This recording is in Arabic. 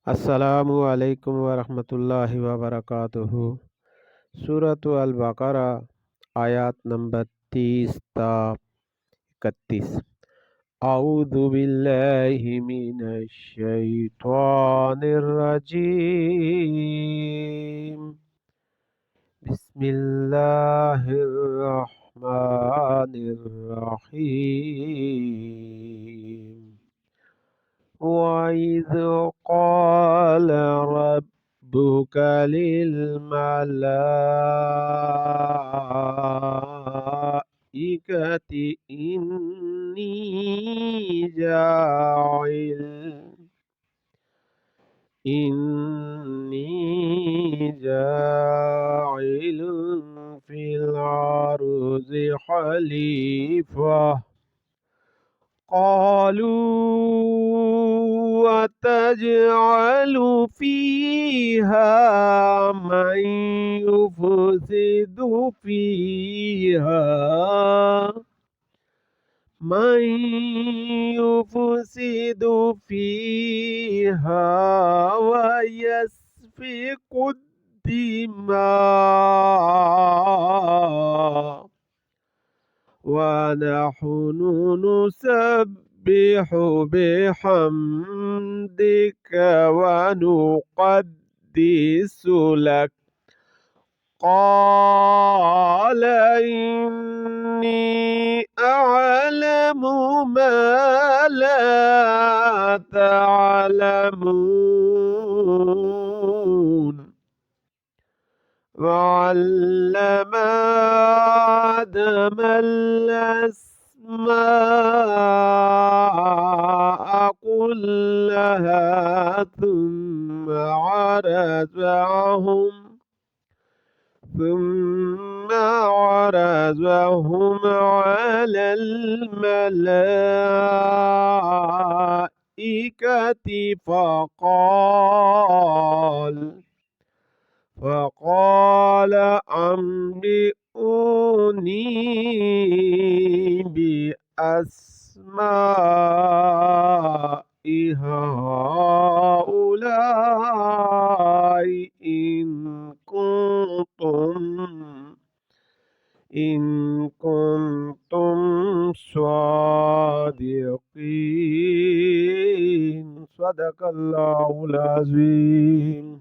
আসসালামু আলাইকুম ওয়া রাহমাতুল্লাহি ওয়া বারাকাতুহু। सूरत अल-बक़रा आयत नंबर 30 ता 31। अऊज़ु बिल्लाहि मिनश शैतानिर रजीम। बिस्मिल्लाहिर रहमानिर रहीम। وإذ قال ربك للملائكة إني جاعل في الأرض خليفة. قالوا أتجعل فيها من يفسد فيها ويسفك الدماء ونحن نسبح بحمدك ونقدس لك. قال إني أعلم ما لا تعلمون. وعلم آدم الأسماء كلها ثم عرضهم على الملائكة فقال أنبئوني بأسماء هؤلاء إن كنتم صادقين. صدق الله العظيم.